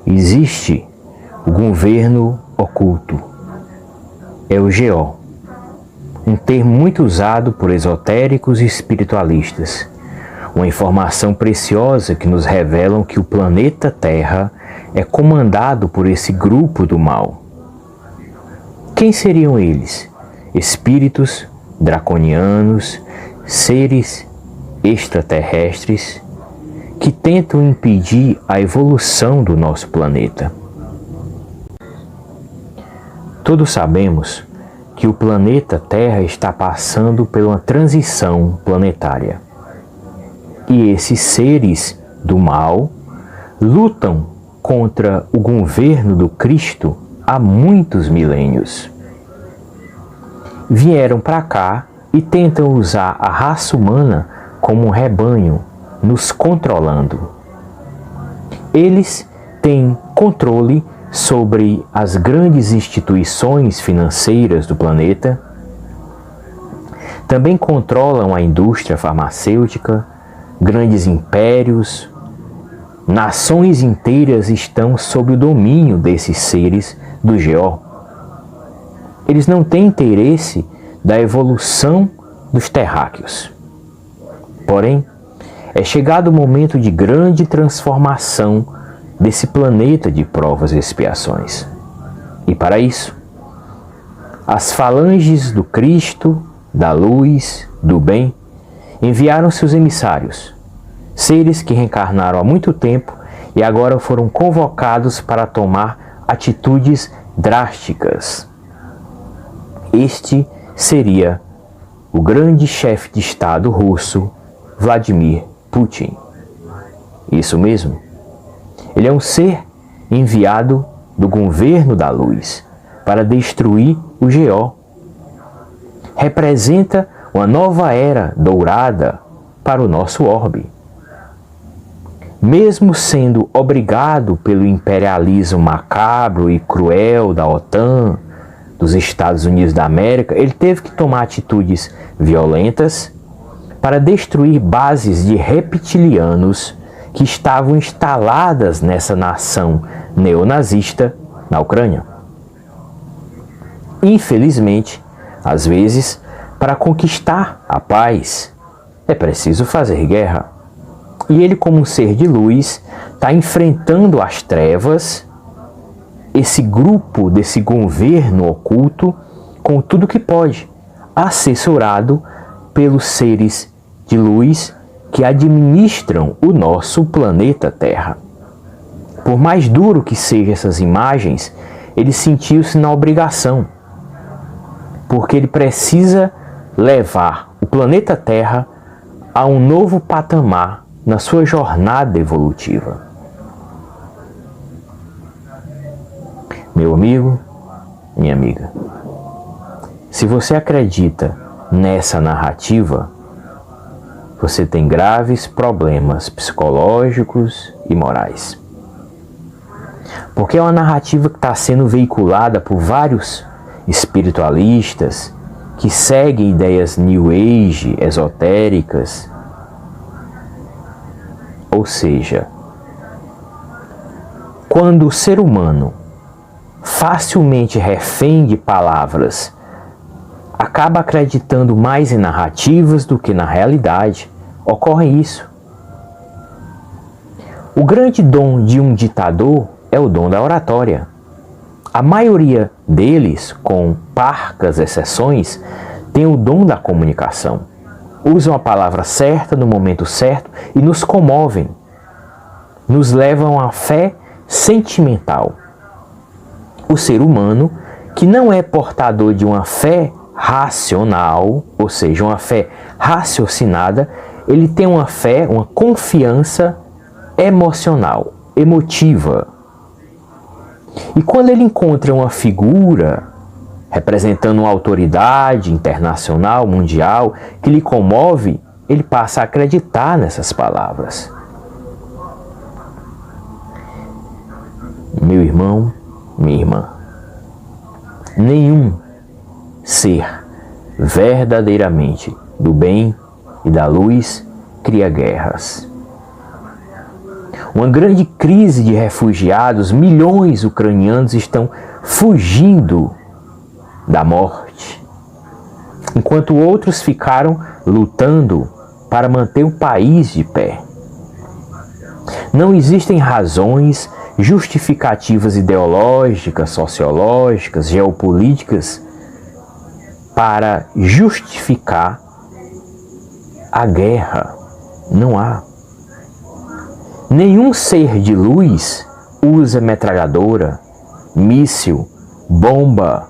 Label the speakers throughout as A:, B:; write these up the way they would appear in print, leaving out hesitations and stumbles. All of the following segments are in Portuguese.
A: existe o governo oculto. É o GO, um termo muito usado por esotéricos e espiritualistas. Uma informação preciosa que nos revelam que o planeta Terra é comandado por esse grupo do mal. Quem seriam eles? Espíritos draconianos, seres extraterrestres que tentam impedir a evolução do nosso planeta. Todos sabemos que o planeta Terra está passando por uma transição planetária. E esses seres do mal lutam contra o governo do Cristo há muitos milênios. Vieram para cá e tentam usar a raça humana como um rebanho, nos controlando. Eles têm controle sobre as grandes instituições financeiras do planeta, também controlam a indústria farmacêutica, grandes impérios, nações inteiras estão sob o domínio desses seres do GO. Eles não têm interesse da evolução dos terráqueos. Porém, é chegado o momento de grande transformação desse planeta de provas e expiações. E para isso, as falanges do Cristo, da luz, do bem, enviaram seus emissários, seres que reencarnaram há muito tempo e agora foram convocados para tomar atitudes drásticas. Este seria o grande chefe de Estado russo, Vladimir Putin. Isso mesmo. Ele é um ser enviado do governo da luz para destruir o GO. Representa uma nova era dourada para o nosso orbe. Mesmo sendo obrigado pelo imperialismo macabro e cruel da OTAN, dos Estados Unidos da América, ele teve que tomar atitudes violentas para destruir bases de reptilianos que estavam instaladas nessa nação neonazista na Ucrânia. Infelizmente, às vezes, para conquistar a paz, é preciso fazer guerra. E ele, como um ser de luz, está enfrentando as trevas, esse grupo desse governo oculto, com tudo que pode, assessorado pelos seres de luz que administram o nosso planeta Terra. Por mais duro que sejam essas imagens, ele sentiu-se na obrigação, porque ele precisa levar o planeta Terra a um novo patamar na sua jornada evolutiva. Meu amigo, minha amiga, se você acredita nessa narrativa, você tem graves problemas psicológicos e morais. Porque é uma narrativa que está sendo veiculada por vários espiritualistas que seguem ideias New Age, esotéricas. Ou seja, quando o ser humano, facilmente refém de palavras, acaba acreditando mais em narrativas do que na realidade, ocorre isso. O grande dom de um ditador é o dom da oratória. A maioria deles, com parcas exceções, tem o dom da comunicação. Usam a palavra certa no momento certo e nos comovem. Nos levam à fé sentimental. O ser humano, que não é portador de uma fé racional, ou seja, uma fé raciocinada, ele tem uma fé, uma confiança emocional, emotiva. E quando ele encontra uma figura representando uma autoridade internacional, mundial, que lhe comove, ele passa a acreditar nessas palavras. Meu irmão, minha irmã, nenhum ser verdadeiramente do bem e da luz cria guerras. uma grande crise de refugiados, milhões ucranianos estão fugindo da morte, enquanto outros ficaram lutando para manter o país de pé. Não existem razões justificativas ideológicas, sociológicas, geopolíticas para justificar a guerra. Não há. Nenhum ser de luz usa metralhadora, míssil, bomba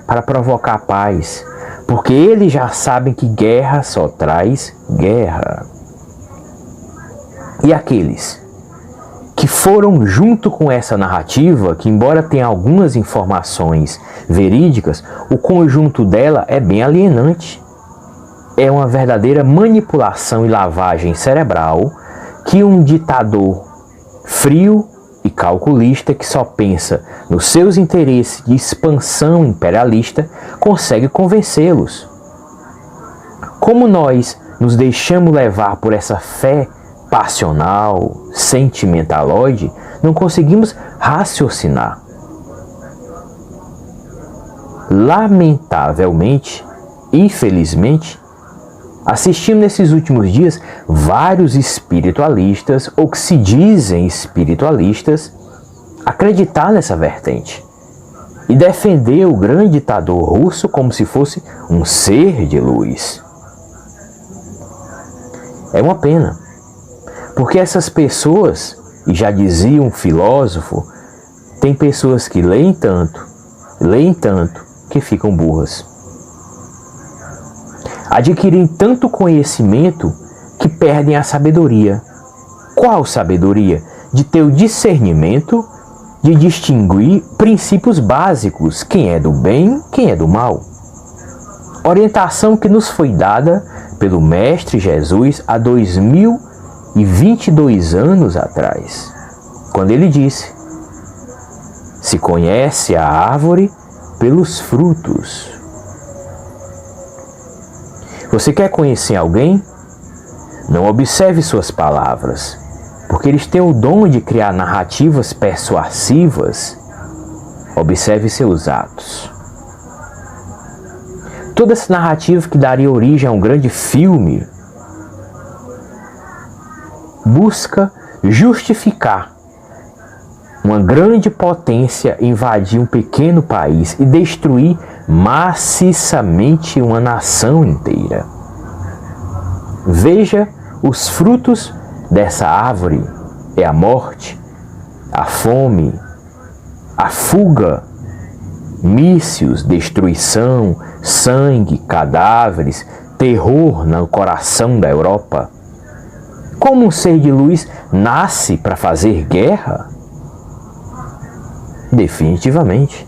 A: para provocar paz, porque eles já sabem que guerra só traz guerra. E aqueles que foram junto com essa narrativa, que embora tenha algumas informações verídicas, o conjunto dela é bem alienante. É uma verdadeira manipulação e lavagem cerebral que um ditador frio e calculista que só pensa nos seus interesses de expansão imperialista consegue convencê-los. Como nós nos deixamos levar por essa fé passional, sentimentaloide, não conseguimos raciocinar. Lamentavelmente, infelizmente, assistimos nesses últimos dias vários espiritualistas, ou que se dizem espiritualistas, acreditar nessa vertente e defender o grande ditador russo como se fosse um ser de luz. É uma pena, porque essas pessoas, e já dizia um filósofo, tem pessoas que leem tanto, que ficam burras. Adquirem tanto conhecimento que perdem a sabedoria. Qual sabedoria? De ter o discernimento de distinguir princípios básicos, quem é do bem, quem é do mal. Orientação que nos foi dada pelo Mestre Jesus há 2022 anos atrás, quando ele disse: se conhece a árvore pelos frutos. Você quer conhecer alguém? Não observe suas palavras, porque eles têm o dom de criar narrativas persuasivas. Observe seus atos. Toda essa narrativa que daria origem a um grande filme busca justificar uma grande potência invadir um pequeno país e destruir maciçamente uma nação inteira. Veja os frutos dessa árvore: é a morte, a fome, a fuga, mísseis, destruição, sangue, cadáveres, terror no coração da Europa. Como um ser de luz nasce para fazer guerra? Definitivamente.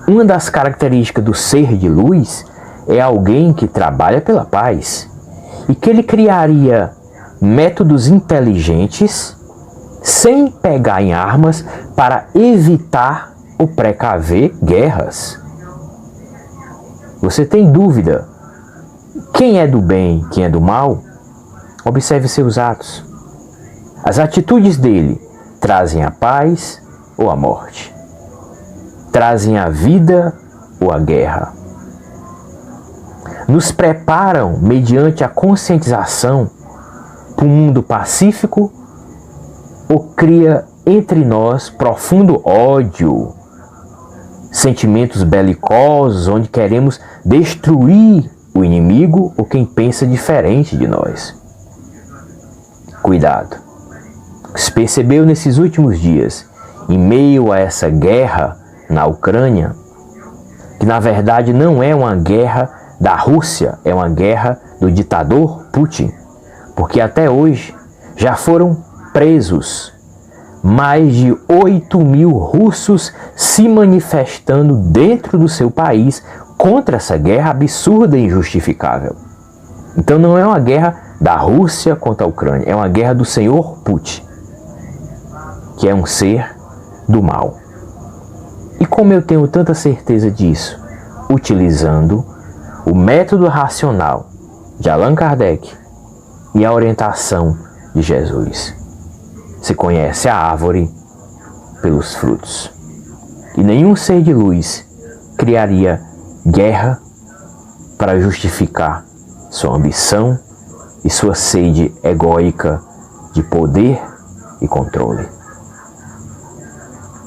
A: Uma das características do ser de luz é alguém que trabalha pela paz e que ele criaria métodos inteligentes sem pegar em armas para evitar ou precaver guerras. Você tem dúvida quem é do bem, quem é do mal? Observe seus atos. As atitudes dele trazem a paz ou a morte? Trazem a vida ou a guerra? Nos preparam mediante a conscientização para um mundo pacífico ou cria entre nós profundo ódio, sentimentos belicosos onde queremos destruir o inimigo ou quem pensa diferente de nós? Cuidado. Se percebeu nesses últimos dias, em meio a essa guerra na Ucrânia, que na verdade não é uma guerra da Rússia, é uma guerra do ditador Putin, porque até hoje já foram presos mais de 8.000 russos se manifestando dentro do seu país contra essa guerra absurda e injustificável. Então não é uma guerra da Rússia contra a Ucrânia, é uma guerra do senhor Putin, que é um ser do mal. E como eu tenho tanta certeza disso? Utilizando o método racional de Allan Kardec e a orientação de Jesus. se conhece a árvore pelos frutos. E nenhum ser de luz criaria guerra para justificar sua ambição e sua sede egóica de poder e controle.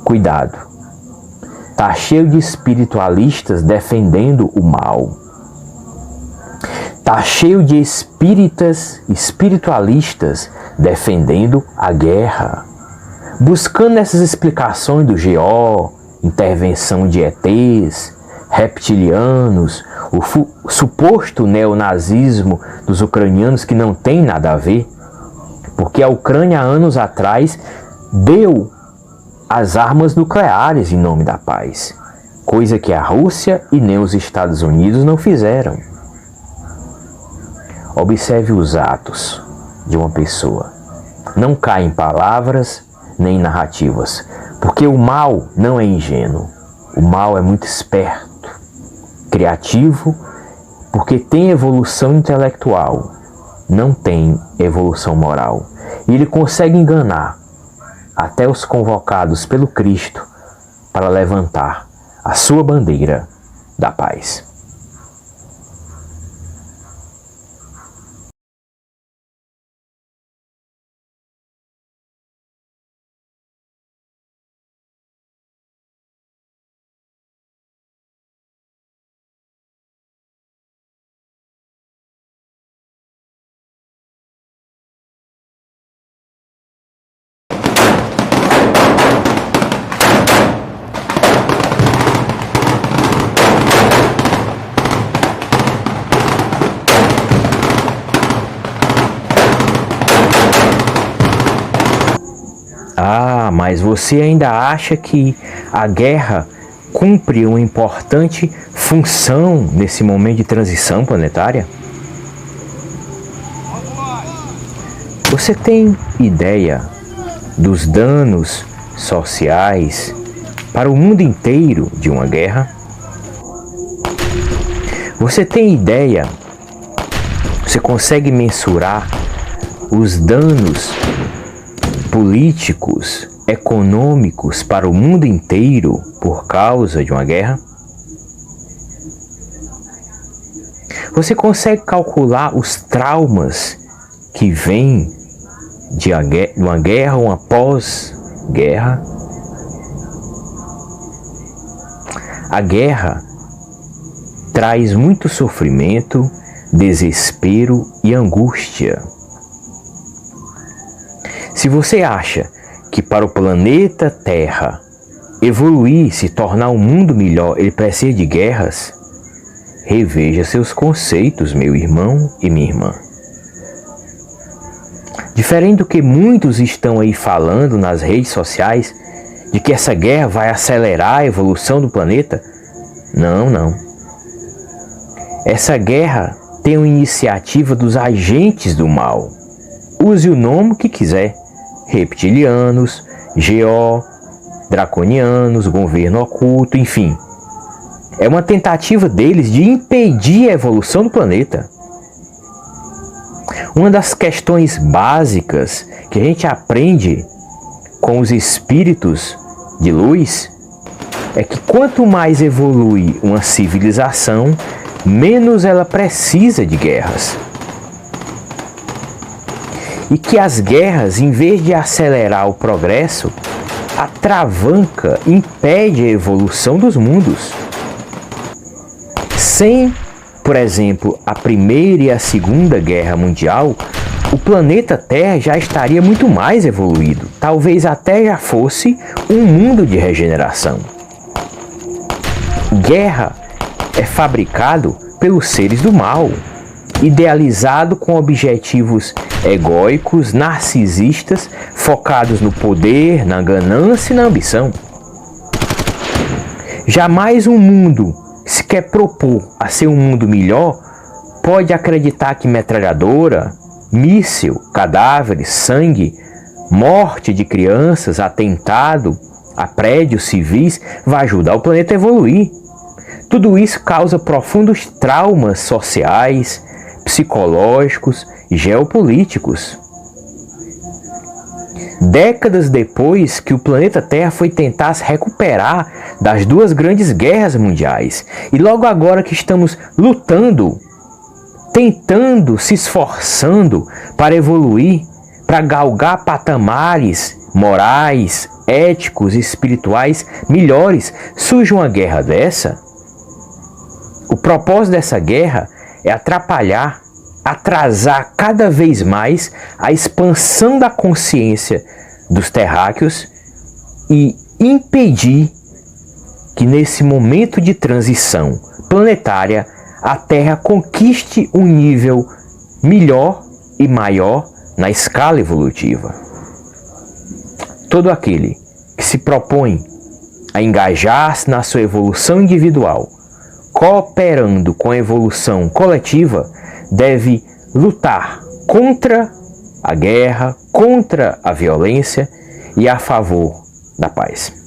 A: Cuidado, tá cheio de espiritualistas defendendo o mal. Tá cheio de espiritualistas defendendo a guerra, buscando essas explicações do GO, intervenção de ETs, reptilianos, o suposto neonazismo dos ucranianos que não tem nada a ver, porque a Ucrânia, anos atrás, deu as armas nucleares em nome da paz, coisa que a Rússia e nem os Estados Unidos não fizeram. Observe os atos de uma pessoa. Não cai em palavras nem em narrativas, porque o mal não é ingênuo. O mal é muito esperto, criativo, porque tem evolução intelectual, não tem evolução moral. E ele consegue enganar até os convocados pelo Cristo para levantar a sua bandeira da paz. Ah, mas você ainda acha que a guerra cumpre uma importante função nesse momento de transição planetária? Você tem ideia dos danos sociais para o mundo inteiro de uma guerra? Você tem ideia? Você consegue mensurar os danos políticos, econômicos para o mundo inteiro por causa de uma guerra? Você consegue calcular os traumas que vêm de uma guerra ou uma pós-guerra? A guerra traz muito sofrimento, desespero e angústia. Se você acha que para o planeta Terra evoluir, se tornar um mundo melhor, ele precisa de guerras, reveja seus conceitos, meu irmão e minha irmã. Diferente do que muitos estão aí falando nas redes sociais, de que essa guerra vai acelerar a evolução do planeta, não. Essa guerra tem uma iniciativa dos agentes do mal. Use o nome que quiser. Reptilianos, GO, draconianos, governo oculto, enfim. É uma tentativa deles de impedir a evolução do planeta. Uma das questões básicas que a gente aprende com os espíritos de luz é que quanto mais evolui uma civilização, menos ela precisa de guerras. E que as guerras, em vez de acelerar o progresso, atravanca, impede a evolução dos mundos. Sem, por exemplo, a Primeira e a Segunda Guerra Mundial, o planeta Terra já estaria muito mais evoluído. Talvez até já fosse um mundo de regeneração. Guerra é fabricado pelos seres do mal, idealizado com objetivos egóicos, narcisistas, focados no poder, na ganância e na ambição. Jamais um mundo que se quer propor a ser um mundo melhor pode acreditar que metralhadora, míssil, cadáveres, sangue, morte de crianças, atentado a prédios civis vai ajudar o planeta a evoluir. Tudo isso causa profundos traumas sociais, psicológicos e geopolíticos. décadas depois que o planeta Terra foi tentar se recuperar das duas grandes guerras mundiais. E logo agora que estamos lutando, tentando, se esforçando para evoluir, para galgar patamares morais, éticos e espirituais melhores, surge uma guerra dessa. O propósito dessa guerra é atrapalhar, atrasar cada vez mais a expansão da consciência dos terráqueos e impedir que nesse momento de transição planetária a Terra conquiste um nível melhor e maior na escala evolutiva. Todo aquele que se propõe a engajar-se na sua evolução individual, cooperando com a evolução coletiva, deve lutar contra a guerra, contra a violência e a favor da paz.